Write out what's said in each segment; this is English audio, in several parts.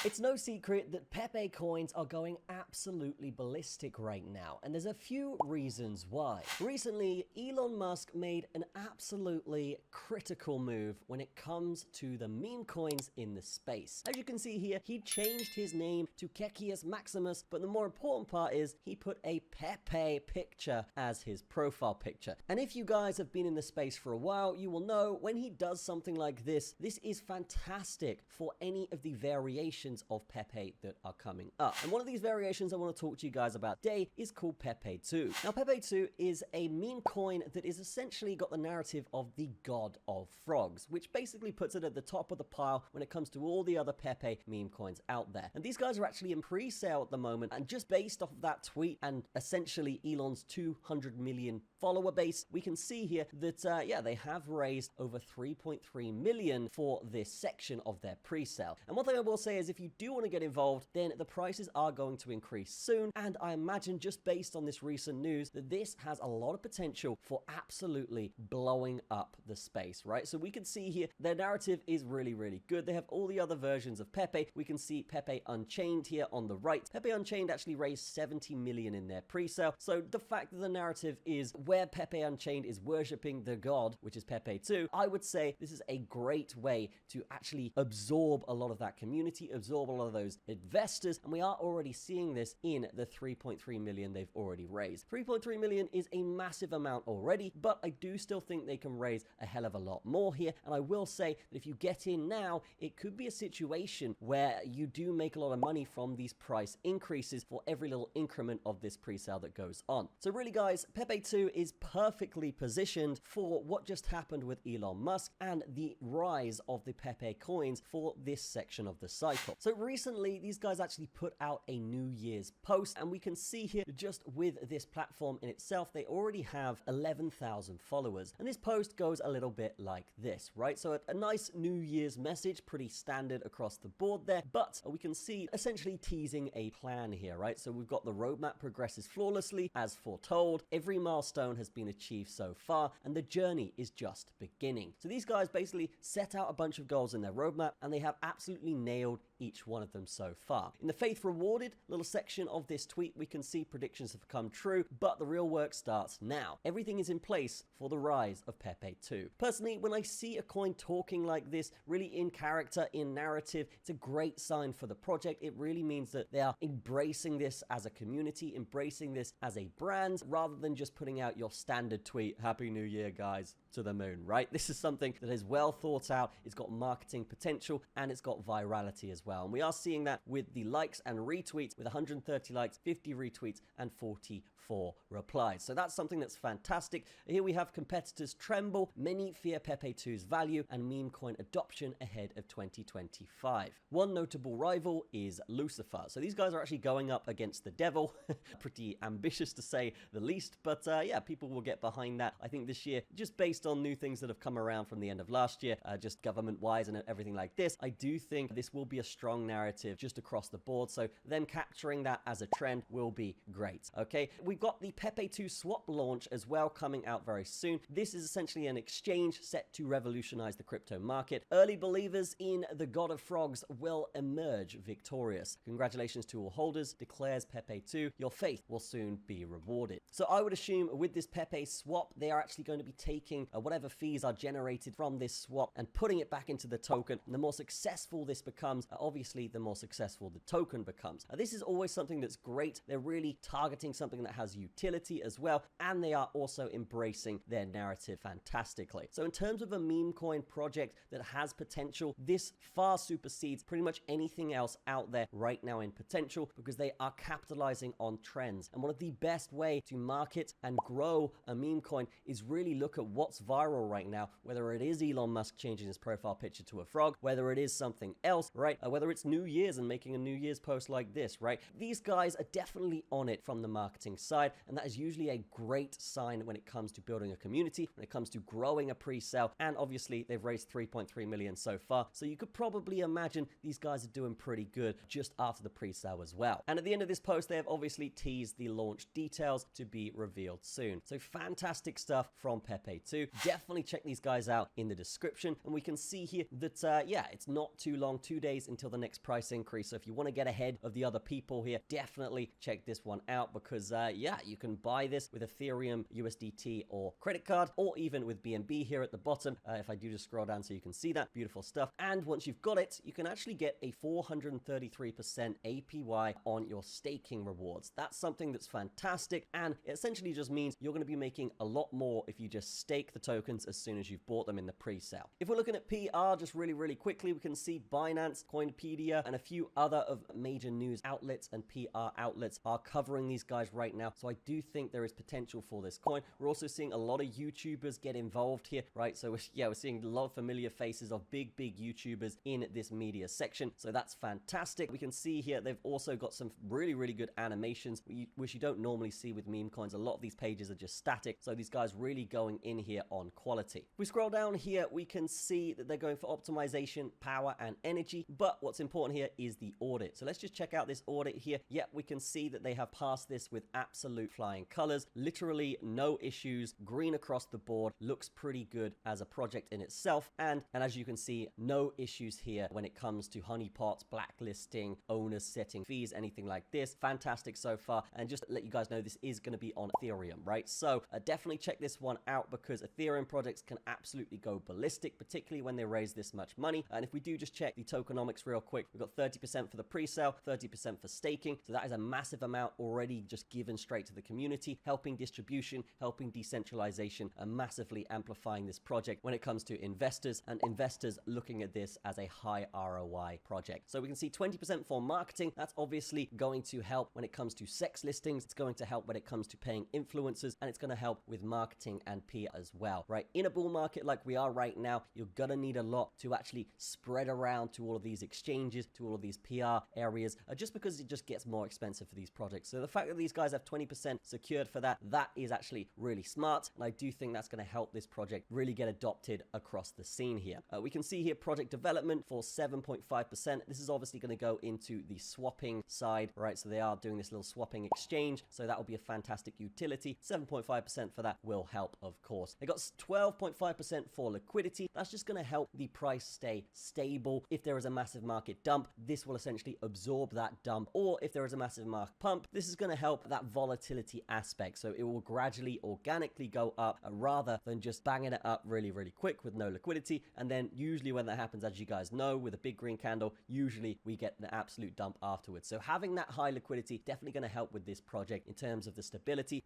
It's no secret that Pepe coins are going absolutely ballistic right now, and there's a few reasons why. Recently, Elon Musk made an absolutely critical move when it comes to the meme coins in the space. As you can see here, he changed his name to Kekius Maximus, but the more important part is he put a Pepe picture as his profile picture. And if you guys have been in the space for a while, you will know when he does something like this, this is fantastic for any of the variations of Pepe that are coming up. And one of these variations I want to talk to you guys about today is called Pepeto. Now, Pepeto is a meme coin that is essentially got the narrative of the god of frogs, which basically puts it at the top of the pile when it comes to all the other Pepe meme coins out there. And these guys are actually in pre-sale at the moment, and just based off of that tweet and essentially Elon's 200 million follower base, we can see here that, yeah, they have raised over 3.3 million for this section of their pre-sale. And one thing I will say is if you do want to get involved, then the prices are going to increase soon. And I imagine just based on this recent news that this has a lot of potential for absolutely blowing up the space, right? So we can see here their narrative is really, really good. They have all the other versions of Pepe. We can see Pepe Unchained here on the right. Pepe Unchained actually raised 70 million in their pre-sale. So the fact that the narrative is where Pepe Unchained is worshipping the god, which is Pepeto, I would say this is a great way to actually absorb a lot of that community, absorb a lot of those investors, and we are already seeing this in the 3.3 million they've already raised. 3.3 million is a massive amount already, but I do still think they can raise a hell of a lot more here, and I will say that if you get in now, it could be a situation where you do make a lot of money from these price increases for every little increment of this pre-sale that goes on. So really guys, Pepeto is perfectly positioned for what just happened with Elon Musk and the rise of the Pepe coins for this section of the cycle. So recently, these guys actually put out a New Year's post, and we can see here just with this platform in itself, they already have 11,000 followers. And this post goes a little bit like this, right? So a nice New Year's message, pretty standard across the board there, but we can see essentially teasing a plan here, right? So we've got the roadmap progresses flawlessly as foretold. Every milestone has been achieved so far, and the journey is just beginning. So these guys basically set out a bunch of goals in their roadmap, and they have absolutely nailed each one of them so far. In the faith rewarded little section of this tweet, we can see predictions have come true, but the real work starts now. Everything is in place for the rise of Pepeto. Personally, when I see a coin talking like this, really in character, in narrative, it's a great sign for the project. It really means that they are embracing this as a community, embracing this as a brand, rather than just putting out your standard tweet, Happy New Year, guys, to the moon, right? This is something that is well thought out, it's got marketing potential, and it's got virality as well. And we are seeing that with the likes and retweets, with 130 likes, 50 retweets, and 44 replies. So that's something that's fantastic. Here we have competitors tremble, many fear Pepeto's value, and meme coin adoption ahead of 2025. One notable rival is Lucifer. So these guys are actually going up against the devil. Pretty ambitious to say the least, but yeah, people will get behind that. I think this year, just based on new things that have come around from the end of last year, just government-wise and everything like this, I do think this will be a strong narrative just across the board. So them capturing that as a trend will be great. Okay, we've got the Pepeto swap launch as well coming out very soon. This is essentially an exchange set to revolutionize the crypto market. Early believers in the god of frogs will emerge victorious. Congratulations to all holders, declares Pepeto. Your faith will soon be rewarded. So I would assume with this Pepe swap, they are actually going to be taking whatever fees are generated from this swap and putting it back into the token. And the more successful this becomes, obviously the more successful the token becomes. This is always something that's great. They're really targeting something that has utility as well, and they are also embracing their narrative fantastically. So in terms of a meme coin project that has potential, this far supersedes pretty much anything else out there right now in potential, because they are capitalizing on trends. And one of the best way to market and grow a meme coin is really look at what's viral right now, whether it is Elon Musk changing his profile picture to a frog, whether it is something else, right? Whether it's New Year's and making a New Year's post like this, right? These guys are definitely on it from the marketing side. side, and that is usually a great sign when it comes to building a community, when it comes to growing a pre-sale, and obviously they've raised 3.3 million so far, so you could probably imagine these guys are doing pretty good just after the pre-sale as well. And at the end of this post, they have obviously teased the launch details to be revealed soon. So fantastic stuff from Pepeto. Definitely check these guys out in the description, and we can see here that yeah, it's not too long, 2 days until the next price increase. So if you want to get ahead of the other people here, definitely check this one out, because yeah, you can buy this with Ethereum, USDT, or credit card, or even with BNB here at the bottom. If I do just scroll down so you can see that beautiful stuff. And once you've got it, you can actually get a 433% APY on your staking rewards. That's something that's fantastic, and it essentially just means you're going to be making a lot more if you just stake the tokens as soon as you've bought them in the pre-sale. If we're looking at PR just really quickly, we can see Binance, Coinpedia, and a few other of major news outlets and PR outlets are covering these guys right now. So I do think there is potential for this coin. We're also seeing a lot of YouTubers get involved here, right? So yeah, we're seeing a lot of familiar faces of big YouTubers in this media section. So that's fantastic. We can see here they've also got some really good animations, which you don't normally see with meme coins. A lot of these pages are just static. So these guys really going in here on quality. If we scroll down here, we can see that they're going for optimization, power, and energy. But what's important here is the audit. So let's just check out this audit here. Yeah, we can see that they have passed this with absolute flying colors. Literally no issues, green across the board, looks pretty good as a project in itself. And as you can see, no issues here when it comes to honeypots, blacklisting, owners setting fees, anything like this. Fantastic so far. And just to let you guys know, this is going to be on Ethereum, right? So definitely check this one out, because Ethereum projects can absolutely go ballistic, particularly when they raise this much money. And if we do just check the tokenomics real quick, we've got 30% for the pre-sale, 30% for staking. So that is a massive amount already just given straight to the community, helping distribution, helping decentralization, and massively amplifying this project when it comes to investors, and investors looking at this as a high ROI project. So we can see 20% for marketing. That's obviously going to help when it comes to sex listings. It's going to help when it comes to paying influencers, and it's going to help with marketing and PR as well, right? In a bull market like we are right now, you're going to need a lot to actually spread around to all of these exchanges, to all of these PR areas, just because it just gets more expensive for these projects. So the fact that these guys have 20% secured for that is actually really smart, and I do think that's going to help this project really get adopted across the scene here. We can see here project development for 7.5%. This is obviously going to go into the swapping side, right? So they are doing this little swapping exchange, so that will be a fantastic utility. 7.5% for that will help, of course. They got 12.5% for liquidity. That's just going to help the price stay stable. If there is a massive market dump, this will essentially absorb that dump, or if there is a massive market pump, this is going to help that volatility aspect. So it will gradually, organically go up, rather than just banging it up really quick with no liquidity. And then usually when that happens, as you guys know, with a big green candle, usually we get an absolute dump afterwards. So having that high liquidity definitely going to help with this project in terms of the stability,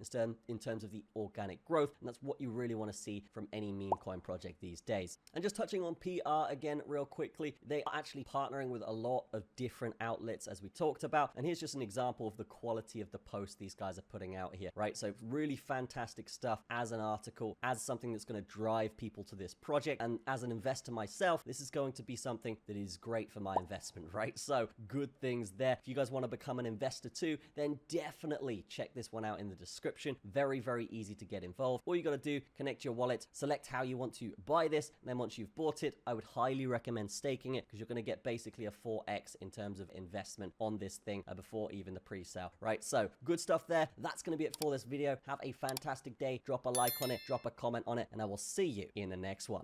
in terms of the organic growth, and that's what you really want to see from any meme coin project these days. And just touching on PR again real quickly, they are actually partnering with a lot of different outlets, as we talked about, and here's just an example of the quality of the post these guys are putting out here, right? So really fantastic stuff as an article, as something that's going to drive people to this project. And as an investor myself, this is going to be something that is great for my investment, right? So good things there. If you guys want to become an investor too, then definitely check this one out in the description. Very easy to get involved. All you got to do, connect your wallet, select how you want to buy this, and then once you've bought it, I would highly recommend staking it, because you're going to get basically a 4x in terms of investment on this thing before even the pre-sale, right? So good stuff there. That's going to be it for this video. Have a fantastic day. Drop a like on it, drop a comment on it, and I will see you in the next one.